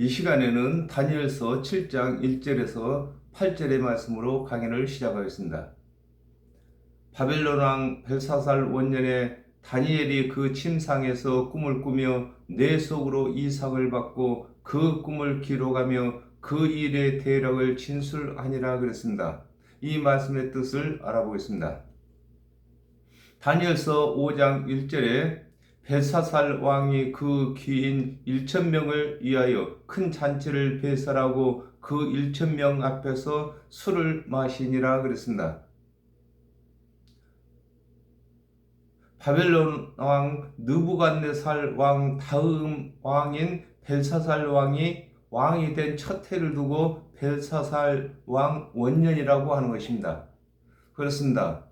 이 시간에는 다니엘서 7장 1절에서 8절의 말씀으로 강연을 시작하겠습니다. 바벨론 왕 벨사살 원년에 다니엘이 그 침상에서 꿈을 꾸며 내 속으로 이상을 받고 그 꿈을 기록하며 그 일의 대략을 진술하니라 그랬습니다. 이 말씀의 뜻을 알아보겠습니다. 다니엘서 5장 1절에 벨사살 왕이 그 귀인 1,000명을 위하여 큰 잔치를 배설하고 그 1,000명 앞에서 술을 마시니라 그랬습니다. 바벨론 왕 느부갓네살 왕 다음 왕인 벨사살 왕이 된 첫 해를 두고 벨사살 왕 원년이라고 하는 것입니다. 그렇습니다.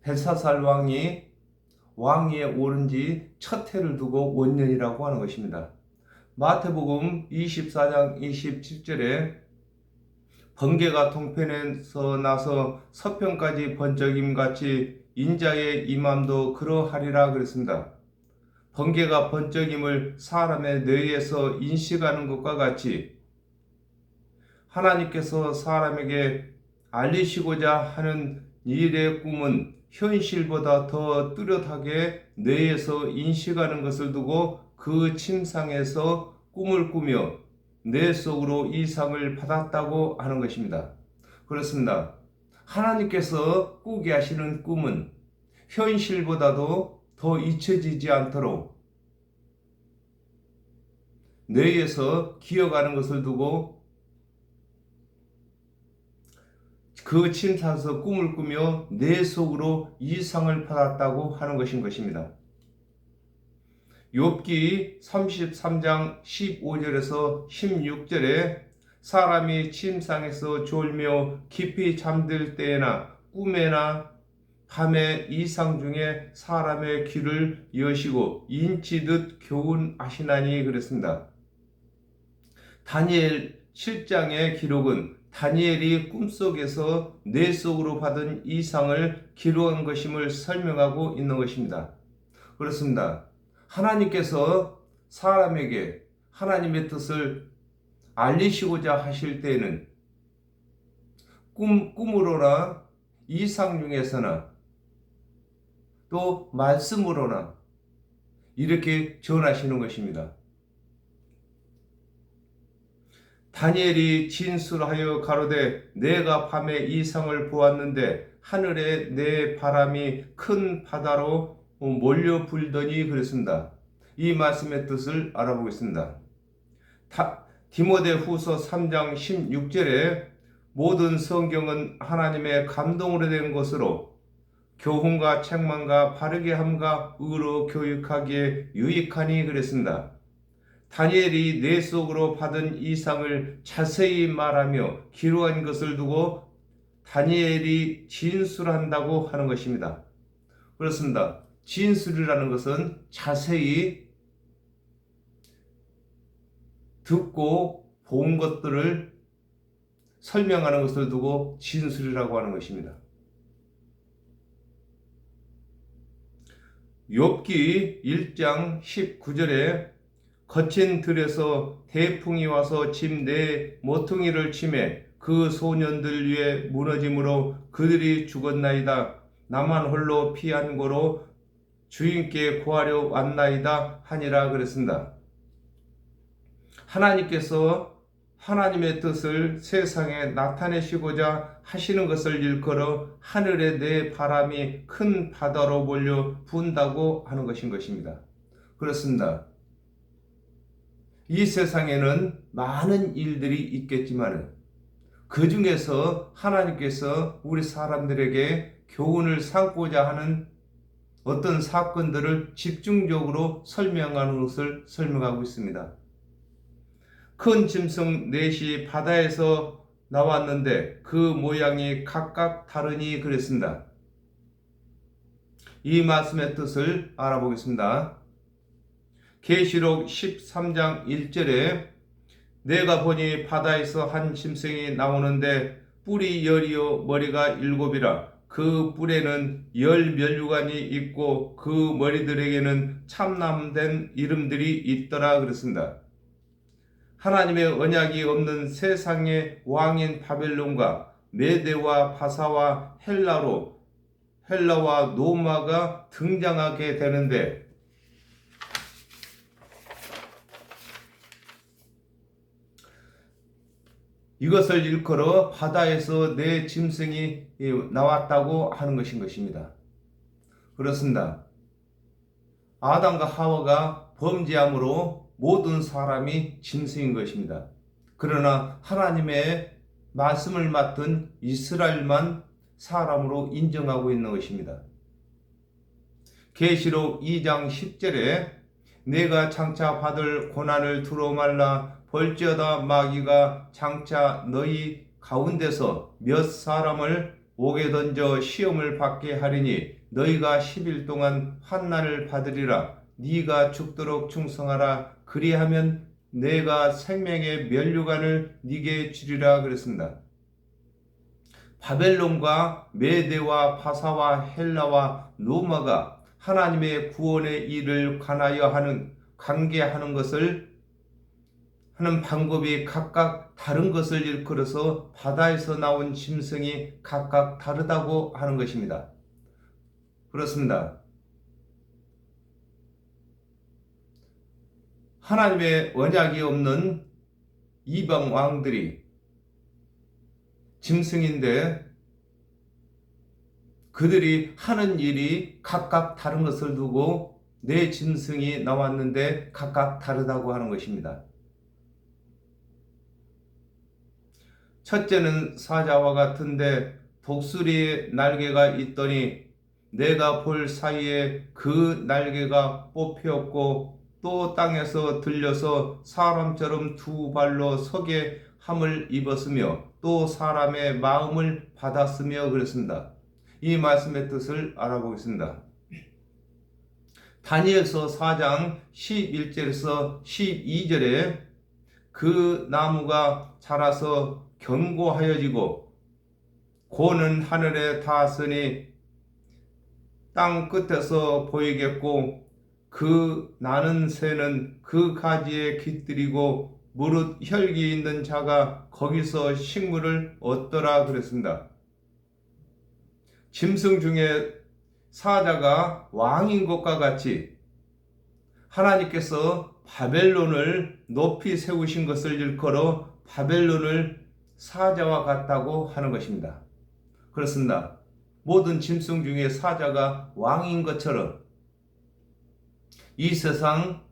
벨사살 왕위에 오른 지 첫 해를 두고 원년이라고 하는 것입니다. 마태복음 24장 27절에 번개가 동편에서 나서 서편까지 번쩍임 같이 인자의 임함도 그러하리라 그랬습니다. 번개가 번쩍임을 사람의 뇌에서 인식하는 것과 같이 하나님께서 사람에게 알리시고자 하는 일의 꿈은 현실보다 더 뚜렷하게 뇌에서 인식하는 것을 두고 그 침상에서 꿈을 꾸며 뇌 속으로 이상을 받았다고 하는 것입니다. 그렇습니다. 하나님께서 꾸게 하시는 꿈은 현실보다도 더 잊혀지지 않도록 뇌에서 기억하는 것을 두고 그 침상에서 꿈을 꾸며 뇌 속으로 이상을 받았다고 하는 것입니다. 욥기 33장 15절에서 16절에 사람이 침상에서 졸며 깊이 잠들 때에나 꿈에나 밤의 이상 중에 사람의 귀를 여시고 인치듯 교훈하시나니 그랬습니다. 다니엘 7장의 기록은 다니엘이 꿈속에서 뇌 속으로 받은 이상을 기록한 것임을 설명하고 있는 것입니다. 그렇습니다. 하나님께서 사람에게 하나님의 뜻을 알리시고자 하실 때에는 꿈으로나 이상 중에서나 또 말씀으로나 이렇게 전하시는 것입니다. 다니엘이 진술하여 가로되 내가 밤에 이상을 보았는데 하늘에 내 바람이 큰 바다로 몰려 불더니 그랬습니다. 이 말씀의 뜻을 알아보겠습니다. 디모데후서 3장 16절에 모든 성경은 하나님의 감동으로 된 것으로 교훈과 책망과 바르게 함과 의로 교육하기에 유익하니 그랬습니다. 다니엘이 뇌 속으로 받은 이상을 자세히 말하며 기록한 것을 두고 다니엘이 진술한다고 하는 것입니다. 그렇습니다. 진술이라는 것은 자세히 듣고 본 것들을 설명하는 것을 두고 진술이라고 하는 것입니다. 욥기 1장 19절에 거친 들에서 태풍이 와서 집 내 모퉁이를 치매 그 소년들 위에 무너짐으로 그들이 죽었나이다. 나만 홀로 피한 고로 주인께 구하려 왔나이다 하니라 그랬습니다. 하나님께서 하나님의 뜻을 세상에 나타내시고자 하시는 것을 일컬어 하늘에 내 바람이 큰 바다로 몰려 분다고 하는 것입니다. 그렇습니다. 이 세상에는 많은 일들이 있겠지만 그 중에서 하나님께서 우리 사람들에게 교훈을 삼고자 하는 어떤 사건들을 집중적으로 설명하는 것을 설명하고 있습니다. 큰 짐승 넷이 바다에서 나왔는데 그 모양이 각각 다르니 그랬습니다. 이 말씀의 뜻을 알아보겠습니다. 계시록 13장 1절에 내가 보니 바다에서 한 짐승이 나오는데 뿔이 10이요 머리가 7이라 그 뿔에는 10면류관이 있고 그 머리들에게는 참남된 이름들이 있더라 그랬습니다. 하나님의 언약이 없는 세상의 왕인 바벨론과 메대와 바사와 헬라와 노마가 등장하게 되는데, 이것을 일컬어 바다에서 내 짐승이 나왔다고 하는 것입니다. 그렇습니다. 아담과 하와가 범죄함으로 모든 사람이 짐승인 것입니다. 그러나 하나님의 말씀을 맡은 이스라엘만 사람으로 인정하고 있는 것입니다. 계시록 2장 10절에 내가 장차 받을 고난을 두루 말라. 볼지어다 마귀가 장차 너희 가운데서 몇 사람을 옥에 던져 시험을 받게 하리니 너희가 10일 동안 환난을 받으리라. 네가 죽도록 충성하라. 그리하면 내가 생명의 면류관을 네게 주리라. 그랬습니다. 바벨론과 메대와 바사와 헬라와 로마가 하나님의 구원의 일을 관하여 관계하는 것을 하는 방법이 각각 다른 것을 일컬어서 바다에서 나온 짐승이 각각 다르다고 하는 것입니다. 그렇습니다. 하나님의 언약이 없는 이방 왕들이 짐승인데, 그들이 하는 일이 각각 다른 것을 두고 내 짐승이 나왔는데 각각 다르다고 하는 것입니다. 첫째는 사자와 같은데 독수리의 날개가 있더니 내가 볼 사이에 그 날개가 뽑혔고 또 땅에서 들려서 사람처럼 두 발로 서게 함을 입었으며 또 사람의 마음을 받았으며 그랬습니다. 이 말씀의 뜻을 알아보겠습니다. 다니엘서 4장 11절에서 12절에 그 나무가 자라서 견고하여지고 고는 하늘에 닿았으니 땅 끝에서 보이겠고 그 나는 새는 그 가지에 깃들이고 무릇 혈기 있는 자가 거기서 식물을 얻더라 그랬습니다. 짐승 중에 사자가 왕인 것과 같이 하나님께서 바벨론을 높이 세우신 것을 일컬어 바벨론을 사자와 같다고 하는 것입니다. 그렇습니다. 모든 짐승 중에 사자가 왕인 것처럼 이 세상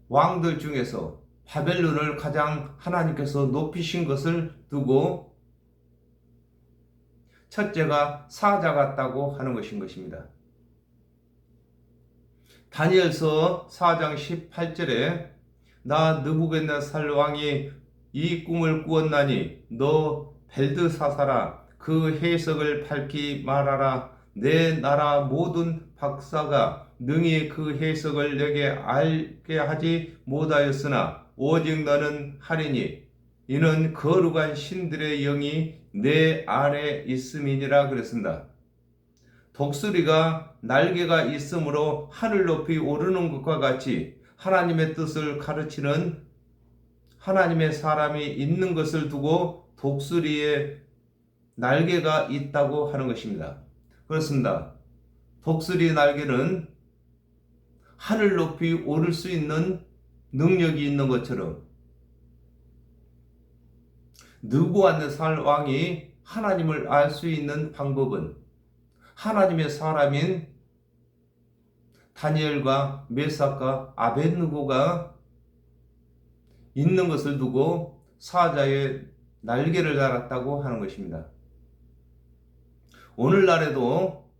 왕들 중에서 바벨론을 가장 하나님께서 높이신 것을 두고 첫째가 사자 같다고 하는 것입니다. 다니엘서 4장 18절에 나 느부갓네살 왕이 이 꿈을 꾸었나니 너 벨드사사라 그 해석을 밝히 말하라. 내 나라 모든 박사가 능히 그 해석을 내게 알게 하지 못하였으나 오직 너는 하리니 이는 거룩한 신들의 영이 내 안에 있음이니라 그랬습니다. 독수리가 날개가 있으므로 하늘 높이 오르는 것과 같이 하나님의 뜻을 가르치는 하나님의 사람이 있는 것을 두고 독수리의 날개가 있다고 하는 것입니다. 그렇습니다. 독수리 날개는 하늘 높이 오를 수 있는 능력이 있는 것처럼 느부갓네살 왕이 하나님을 알 수 있는 방법은 하나님의 사람인 다니엘과 메삭과 아벳느고가 있는 것을 두고 사자의 날개를 달았다고 하는 것입니다. 오늘날에도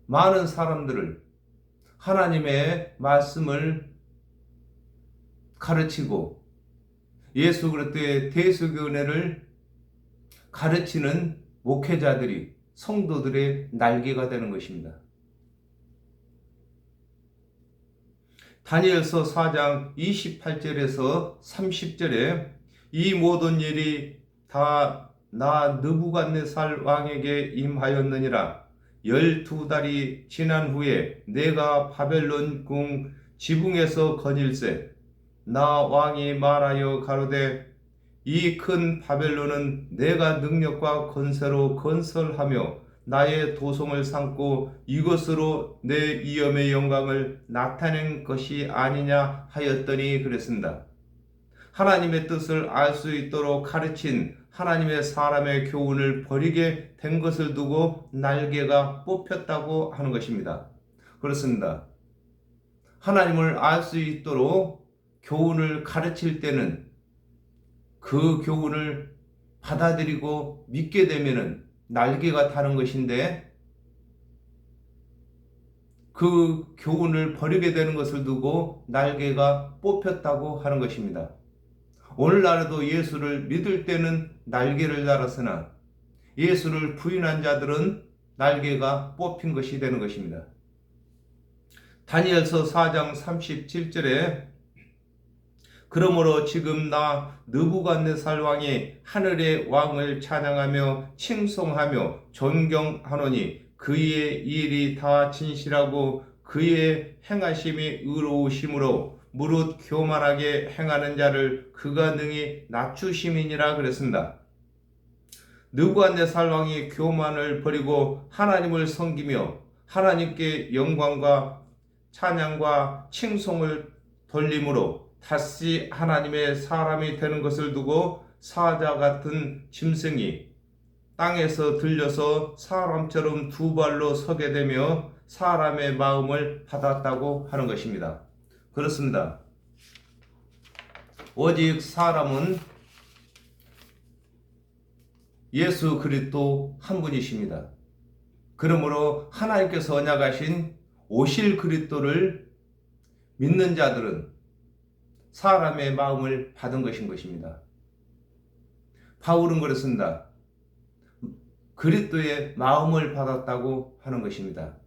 많은 사람들을 하나님의 말씀을 가르치고 예수 그리스도의 대속의 은혜를 가르치는 목회자들이 성도들의 날개가 되는 것입니다. 다니엘서 4장 28절에서 30절에 이 모든 일이 다 나 느부갓네살 왕에게 임하였느니라. 12달이 지난 후에 내가 바벨론 궁 지붕에서 거닐세. 나 왕이 말하여 가로되 이 큰 바벨론은 내가 능력과 권세로 건설하며 나의 도성을 삼고 이것으로 내 위엄의 영광을 나타낸 것이 아니냐 하였더니 그랬습니다. 하나님의 뜻을 알 수 있도록 가르친 하나님의 사람의 교훈을 버리게 된 것을 두고 날개가 뽑혔다고 하는 것입니다. 그렇습니다. 하나님을 알 수 있도록 교훈을 가르칠 때는 그 교훈을 받아들이고 믿게 되면은 날개가 다는 것인데, 그 교훈을 버리게 되는 것을 두고 날개가 뽑혔다고 하는 것입니다. 오늘날에도 예수를 믿을 때는 날개를 달았으나 예수를 부인한 자들은 날개가 뽑힌 것이 되는 것입니다. 다니엘서 4장 37절에 그러므로 지금 나 느부갓네살 왕이 하늘의 왕을 찬양하며 칭송하며 존경하노니 그의 일이 다 진실하고 그의 행하심이 의로우심으로 무릇 교만하게 행하는 자를 그가 능히 낮추심이니라 그랬습니다. 느부갓네살 왕이 교만을 버리고 하나님을 섬기며 하나님께 영광과 찬양과 칭송을 돌림으로 다시 하나님의 사람이 되는 것을 두고 사자 같은 짐승이 땅에서 들려서 사람처럼 두 발로 서게 되며 사람의 마음을 받았다고 하는 것입니다. 그렇습니다. 오직 사람은 예수 그리스도 한 분이십니다. 그러므로 하나님께서 언약하신 오실 그리스도를 믿는 자들은 사람의 마음을 받은 것입니다. 바울은 그렇습니다. 그리스도의 마음을 받았다고 하는 것입니다.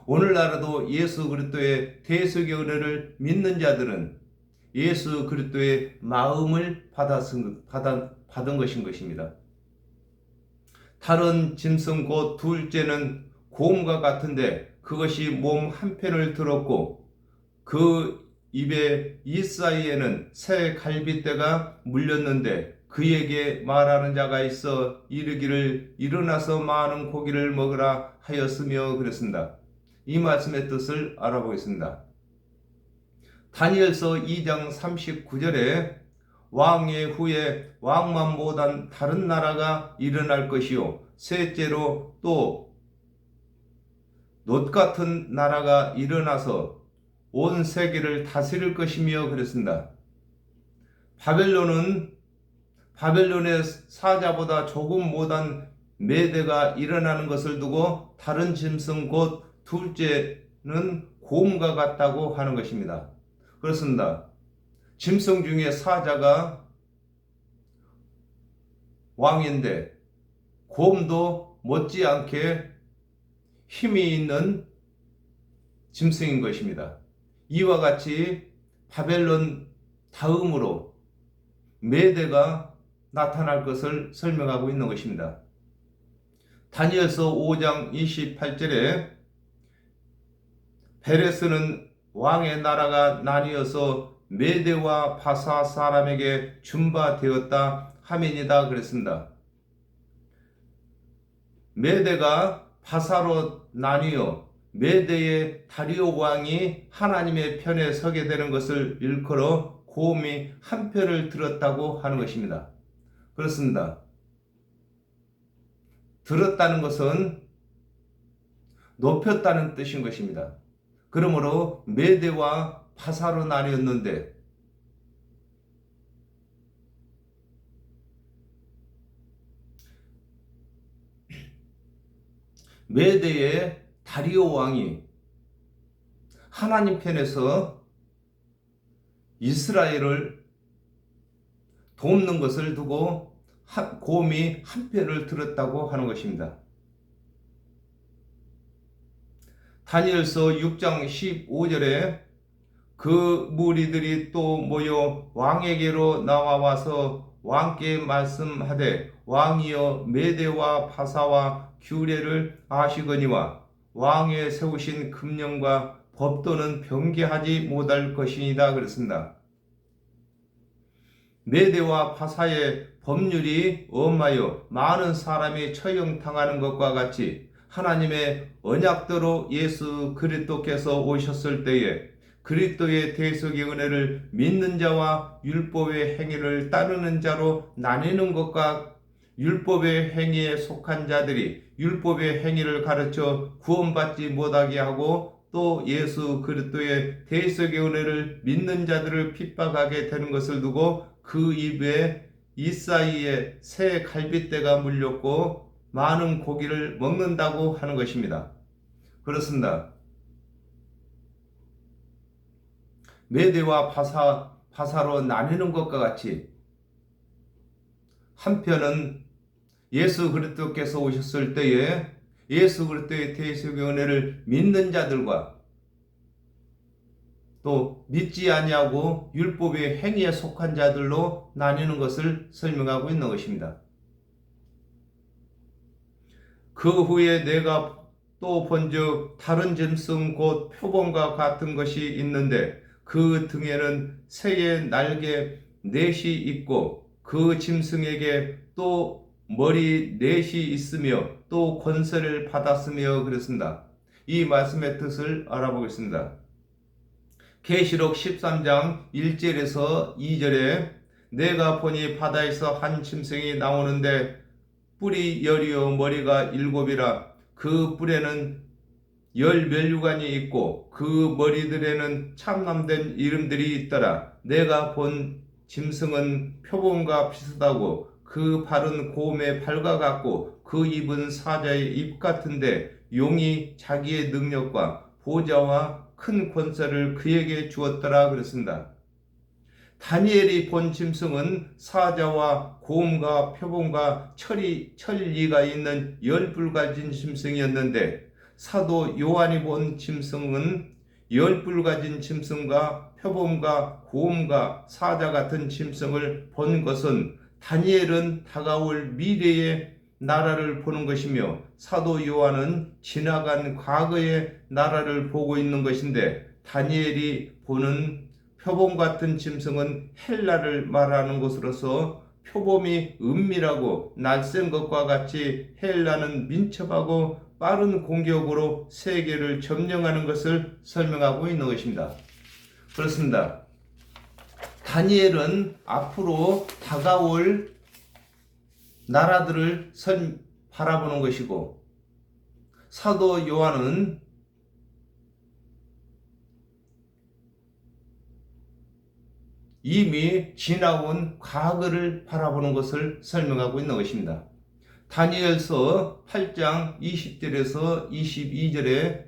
오늘날에도 예수 그리스도의 대속의 은혜를 믿는 자들은 예수 그리스도의 마음을 받은 것인 것입니다. 다른 짐승 곧 둘째는 곰과 같은데 그것이 몸 한편을 들었고 그 입에 이 사이에는 새 갈빗대가 물렸는데 그에게 말하는 자가 있어 이르기를 일어나서 많은 고기를 먹으라 하였으며 그랬습니다. 이 말씀의 뜻을 알아보겠습니다. 다니엘서 2장 39절에 왕의 후에 왕만 못한 다른 나라가 일어날 것이요 셋째로 또 놋 같은 나라가 일어나서 온 세계를 다스릴 것이며 그랬습니다. 바벨론의 사자보다 조금 못한 메대가 일어나는 것을 두고 다른 짐승 곧 둘째는 곰과 같다고 하는 것입니다. 그렇습니다. 짐승 중에 사자가 왕인데 곰도 못지않게 힘이 있는 짐승인 것입니다. 이와 같이 바벨론 다음으로 메대가 나타날 것을 설명하고 있는 것입니다. 다니엘서 5장 28절에 베레스는 왕의 나라가 나뉘어서 메대와 바사 사람에게 준바되었다 하면이다 그랬습니다. 메대가 바사로 나뉘어 메대의 다리오 왕이 하나님의 편에 서게 되는 것을 일컬어 곰이 한 편을 들었다고 하는 것입니다. 그렇습니다. 들었다는 것은 높였다는 뜻인 것입니다. 그러므로 메대와 바사로 나뉘었는데 메대의 다리오 왕이 하나님 편에서 이스라엘을 돕는 것을 두고 곰이 한 편을 들었다고 하는 것입니다. 다니엘서 6장 15절에 그 무리들이 또 모여 왕에게로 나와와서 왕께 말씀하되 왕이여 메대와 바사와 규례를 아시거니와 왕의 세우신 금령과 법도는 변개하지 못할 것이니다 그랬습니다. 메대와 바사의 법률이 엄하여 많은 사람이 처형당하는 것과 같이 하나님의 언약대로 예수 그리스도께서 오셨을 때에 그리스도의 대속의 은혜를 믿는 자와 율법의 행위를 따르는 자로 나뉘는 것과 율법의 행위에 속한 자들이 율법의 행위를 가르쳐 구원받지 못하게 하고 또 예수 그리스도의 대속의 은혜를 믿는 자들을 핍박하게 되는 것을 두고 그 입에 이사이의 새 갈빗대가 물렸고 많은 고기를 먹는다고 하는 것입니다. 그렇습니다. 메대와 바사로 나뉘는 것과 같이 한편은 예수 그리스도께서 오셨을 때에 예수 그리스도의 대속의 은혜를 믿는 자들과 또 믿지 아니하고 율법의 행위에 속한 자들로 나뉘는 것을 설명하고 있는 것입니다. 그 후에 내가 또 본즉 다른 짐승 곧 표범과 같은 것이 있는데 그 등에는 새의 날개 넷이 있고 그 짐승에게 또 머리 넷이 있으며 또 권세를 받았으며 그랬습니다. 이 말씀의 뜻을 알아보겠습니다. 계시록 13장 1절에서 2절에 내가 보니 바다에서 한 짐승이 나오는데 뿔이 10이요 머리가 7이라 그 뿔에는 10면류관이 있고 그 머리들에는 참남된 이름들이 있더라. 내가 본 짐승은 표범과 비슷하고 그 발은 곰의 발과 같고 그 입은 사자의 입 같은데 용이 자기의 능력과 보좌와 큰 권세를 그에게 주었더라 그랬습니다. 다니엘이 본 짐승은 사자와 곰과 표범과 천리가 있는 10뿔 가진 짐승이었는데 사도 요한이 본 짐승은 10뿔 가진 짐승과 표범과 곰과 사자 같은 짐승을 본 것은 다니엘은 다가올 미래의 나라를 보는 것이며 사도 요한은 지나간 과거의 나라를 보고 있는 것인데 다니엘이 보는 표범 같은 짐승은 헬라를 말하는 것으로서 표범이 은밀하고 날쌘 것과 같이 헬라는 민첩하고 빠른 공격으로 세계를 점령하는 것을 설명하고 있는 것입니다. 그렇습니다. 다니엘은 앞으로 다가올 나라들을 바라보는 것이고 사도 요한은 이미 지나온 과거를 바라보는 것을 설명하고 있는 것입니다. 다니엘서 8장 20절에서 22절에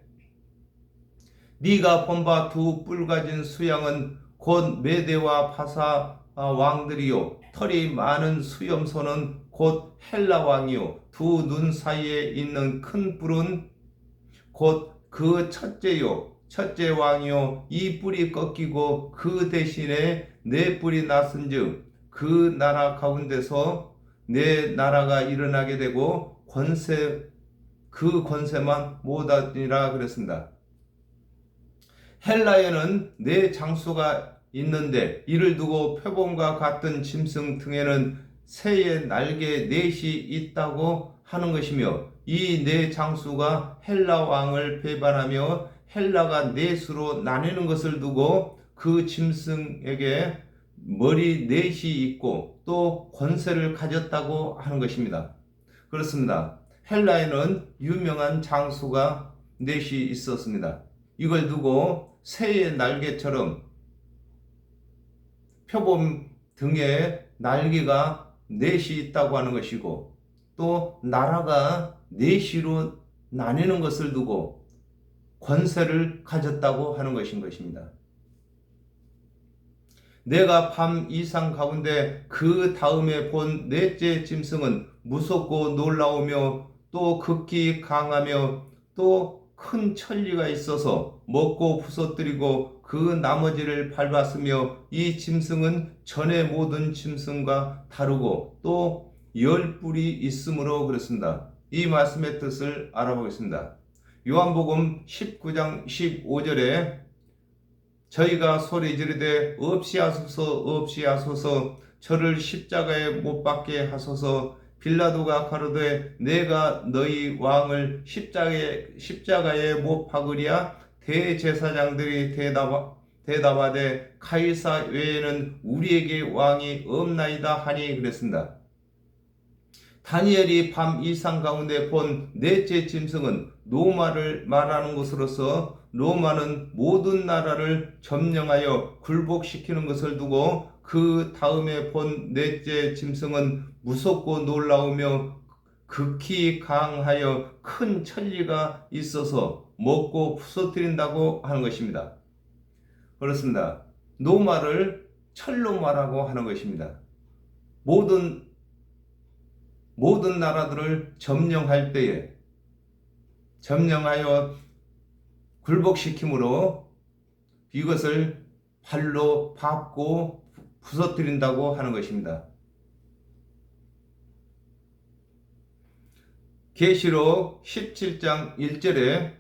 네가 본 바 두 뿔 가진 수양은 곧 메대와 바사 왕들이요 털이 많은 수염소는 곧 헬라 왕이요 두 눈 사이에 있는 큰 뿔은 곧 그 첫째 왕이요 이 뿔이 꺾이고 그 대신에 네 뿔이 났은즉 그 나라 가운데서 네 나라가 일어나게 되고 그 권세만 못하니라 그랬습니다. 헬라에는 네 장수가 있는데 이를 두고 표범과 같은 짐승 등에는 새의 날개 넷이 있다고 하는 것이며 이 네 장수가 헬라 왕을 배반하며 헬라가 넷으로 나뉘는 것을 두고 그 짐승에게 머리 넷이 있고 또 권세를 가졌다고 하는 것입니다. 그렇습니다. 헬라에는 유명한 장수가 넷이 있었습니다. 이걸 두고 새의 날개처럼 표범 등에 날개가 넷이 있다고 하는 것이고 또 나라가 넷이로 나뉘는 것을 두고 권세를 가졌다고 하는 것인 것입니다. 내가 밤 이상 가운데 그 다음에 본 넷째 짐승은 무섭고 놀라우며 또 극히 강하며 또 큰 천리가 있어서 먹고 부서뜨리고 그 나머지를 밟았으며 이 짐승은 전의 모든 짐승과 다르고 또 10뿔이 있으므로 그렇습니다. 이 말씀의 뜻을 알아보겠습니다. 요한복음 19장 15절에 저희가 소리 지르되 없이 하소서 없이 하소서 저를 십자가에 못 박게 하소서. 빌라도가 가로되 내가 너희 왕을 십자가에 못 박으랴. 대제사장들이 대답하되 가이사 외에는 우리에게 왕이 없나이다 하니 그랬습니다. 다니엘이 밤 이상 가운데 본 넷째 짐승은 로마를 말하는 것으로서 로마는 모든 나라를 점령하여 굴복시키는 것을 두고 그 다음에 본 넷째 짐승은 무섭고 놀라우며 극히 강하여 큰 천리가 있어서 먹고 부서뜨린다고 하는 것입니다. 그렇습니다. 로마를 철로 말하고 하는 것입니다. 모든 나라들을 점령하여 굴복시킴으로 이것을 발로 밟고 부서뜨린다고 하는 것입니다. 계시록 17장 1절에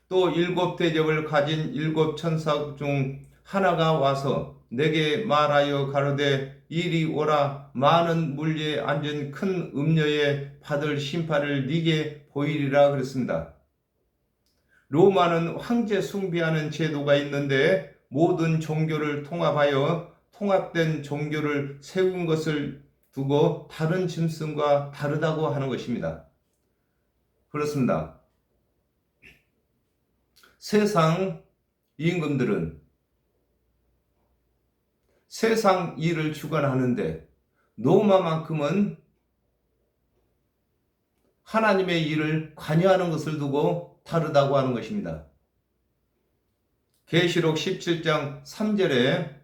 또 일곱 대접을 가진 일곱 천사 중 하나가 와서 내게 말하여 가로되 이리 오라. 많은 물리에 앉은 큰 음녀에 받을 심판을 네게 보이리라 그랬습니다. 로마는 황제 숭배하는 제도가 있는데 모든 종교를 통합하여 통합된 종교를 세운 것을 두고 다른 짐승과 다르다고 하는 것입니다. 그렇습니다. 세상 임금들은 세상 일을 주관하는데 로마만큼은 하나님의 일을 관여하는 것을 두고 다르다고 하는 것입니다. 계시록 17장 3절에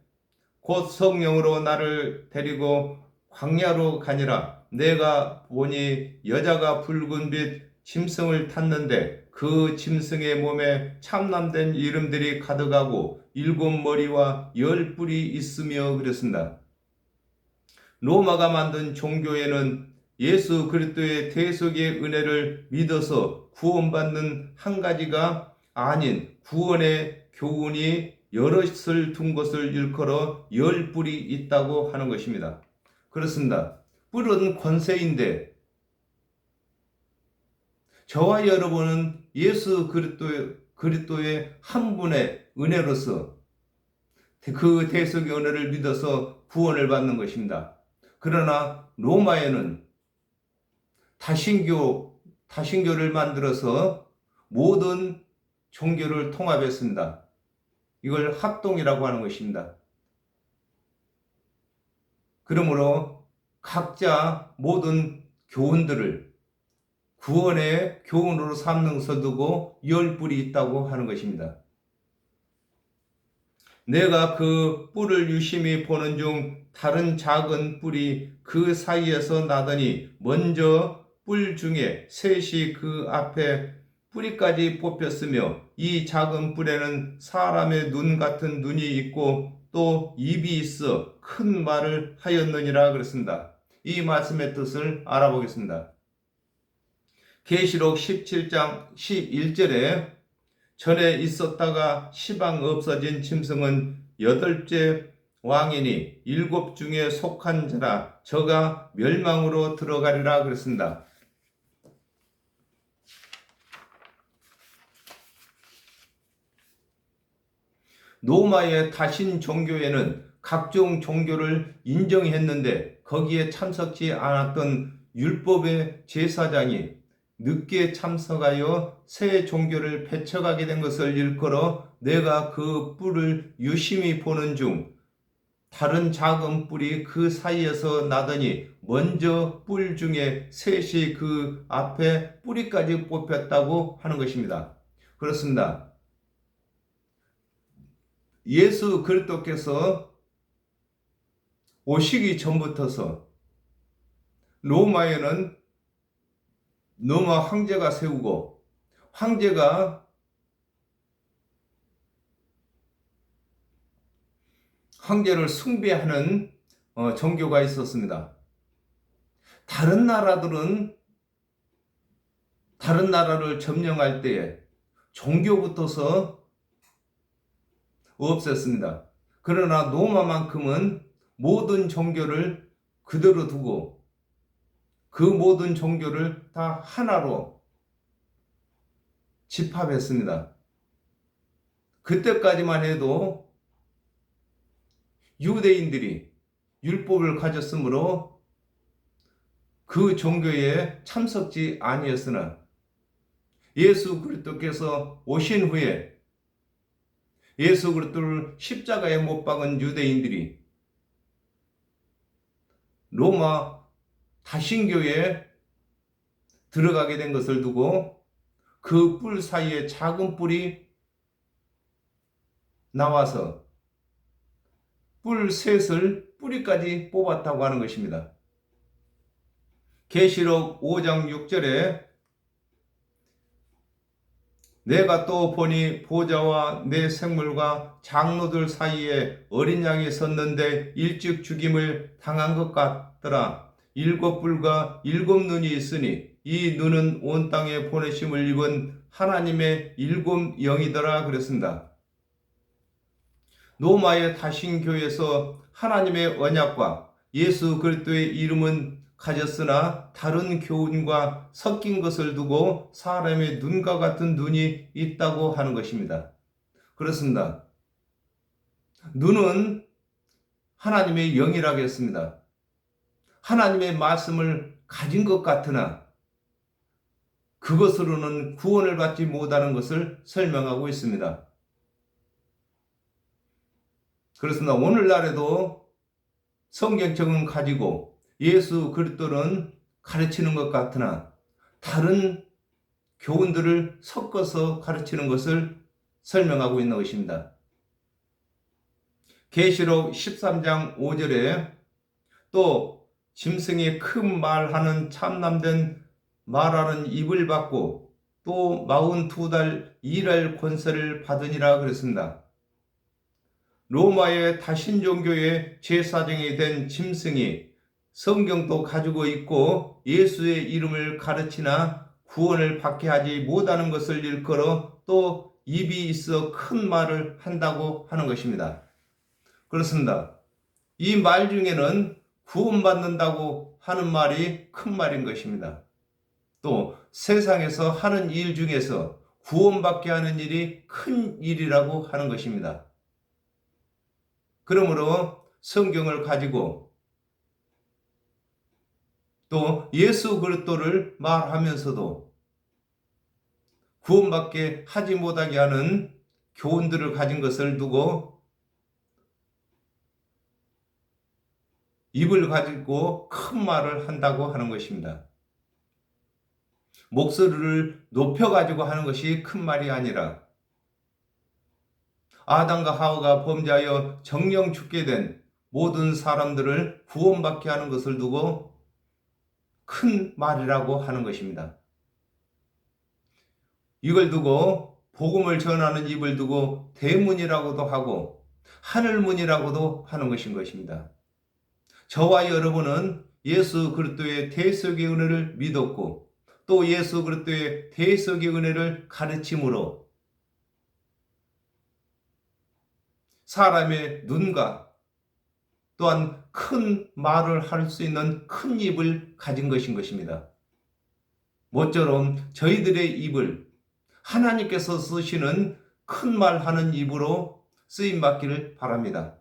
곧 성령으로 나를 데리고 광야로 가니라. 내가 보니 여자가 붉은 빛 짐승을 탔는데 그 짐승의 몸에 참남된 이름들이 가득하고 7머리와 10뿔이 있으며 그랬습니다. 로마가 만든 종교에는 예수 그리스도의 대속의 은혜를 믿어서 구원받는 한 가지가 아닌 구원의 교훈이 여럿을 둔 것을 일컬어 10뿔이 있다고 하는 것입니다. 그렇습니다. 뿔은 권세인데 저와 여러분은 예수 그리스도의 한 분의 은혜로서 그 대속의 은혜를 믿어서 구원을 받는 것입니다. 그러나 로마에는 다신교를 만들어서 모든 종교를 통합했습니다. 이걸 합동이라고 하는 것입니다. 그러므로 각자 모든 교훈들을 구원의 교훈으로 삼는 것을 두고 10뿔이 있다고 하는 것입니다. 내가 그 뿔을 유심히 보는 중 다른 작은 뿔이 그 사이에서 나더니 먼저 뿔 중에 셋이 그 앞에 뿌리까지 뽑혔으며 이 작은 뿔에는 사람의 눈 같은 눈이 있고 또 입이 있어 큰 말을 하였느니라 그랬습니다. 이 말씀의 뜻을 알아보겠습니다. 계시록 17장 11절에 전에 있었다가 시방 없어진 짐승은 8째 왕이니 7 중에 속한 자라. 저가 멸망으로 들어가리라 그랬습니다. 로마의 다신 종교에는 각종 종교를 인정했는데 거기에 참석지 않았던 율법의 제사장이 늦게 참석하여 새 종교를 배척하게 된 것을 일컬어 내가 그 뿔을 유심히 보는 중 다른 작은 뿔이 그 사이에서 나더니 먼저 뿔 중에 셋이 그 앞에 뿌리까지 뽑혔다고 하는 것입니다. 그렇습니다. 예수 그리스도께서 오시기 전부터서 로마에는 로마 황제가 세우고 황제를 숭배하는 종교가 있었습니다. 다른 다른 나라를 점령할 때에 종교부터서 없앴습니다. 그러나 로마만큼은 모든 종교를 그대로 두고 그 모든 종교를 다 하나로 집합했습니다. 그때까지만 해도 유대인들이 율법을 가졌으므로 그 종교에 참석지 아니었으나 예수 그리스도께서 오신 후에 예수 그리스도를 십자가에 못 박은 유대인들이 로마 다신교에 들어가게 된 것을 두고 그 뿔 사이에 작은 뿔이 나와서 뿔 셋을 뿌리까지 뽑았다고 하는 것입니다. 계시록 5장 6절에 내가 또 보니 보좌와 내 생물과 장로들 사이에 어린 양이 섰는데 일찍 죽임을 당한 것 같더라. 7뿔과 7눈이 있으니 이 눈은 온 땅에 보내심을 입은 하나님의 7영이더라 그랬습니다. 로마의 다신교에서 하나님의 언약과 예수 그리스도의 이름은 가졌으나 다른 교훈과 섞인 것을 두고 사람의 눈과 같은 눈이 있다고 하는 것입니다. 그렇습니다. 눈은 하나님의 영이라고 했습니다. 하나님의 말씀을 가진 것 같으나 그것으로는 구원을 받지 못하는 것을 설명하고 있습니다. 그렇습니다. 오늘날에도 성경책은 가지고 예수 그리스도는 가르치는 것 같으나 다른 교훈들을 섞어서 가르치는 것을 설명하고 있는 것입니다. 계시록 13장 5절에 또 짐승이 큰 말하는 참남된 말하는 입을 받고 또 42달 일할 권세를 받으니라 그랬습니다. 로마의 다신종교의 제사장이 된 짐승이 성경도 가지고 있고 예수의 이름을 가르치나 구원을 받게 하지 못하는 것을 일컬어 또 입이 있어 큰 말을 한다고 하는 것입니다. 그렇습니다. 이 말 중에는 구원받는다고 하는 말이 큰 말인 것입니다. 또 세상에서 하는 일 중에서 구원받게 하는 일이 큰 일이라고 하는 것입니다. 그러므로 성경을 가지고 또 예수 그리스도를 말하면서도 구원받게 하지 못하게 하는 교훈들을 가진 것을 두고 입을 가지고 큰 말을 한다고 하는 것입니다. 목소리를 높여가지고 하는 것이 큰 말이 아니라 아담과 하와가 범죄하여 정령 죽게 된 모든 사람들을 구원받게 하는 것을 두고 큰 말이라고 하는 것입니다. 이걸 두고 복음을 전하는 입을 두고 대문이라고도 하고 하늘문이라고도 하는 것입니다. 저와 여러분은 예수 그리스도의 대속의 은혜를 믿었고 또 예수 그리스도의 대속의 은혜를 가르침으로 사람의 눈과 또한 큰 말을 할 수 있는 큰 입을 가진 것입니다. 모처럼 저희들의 입을 하나님께서 쓰시는 큰 말하는 입으로 쓰임받기를 바랍니다.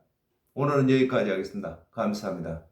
오늘은 여기까지 하겠습니다. 감사합니다.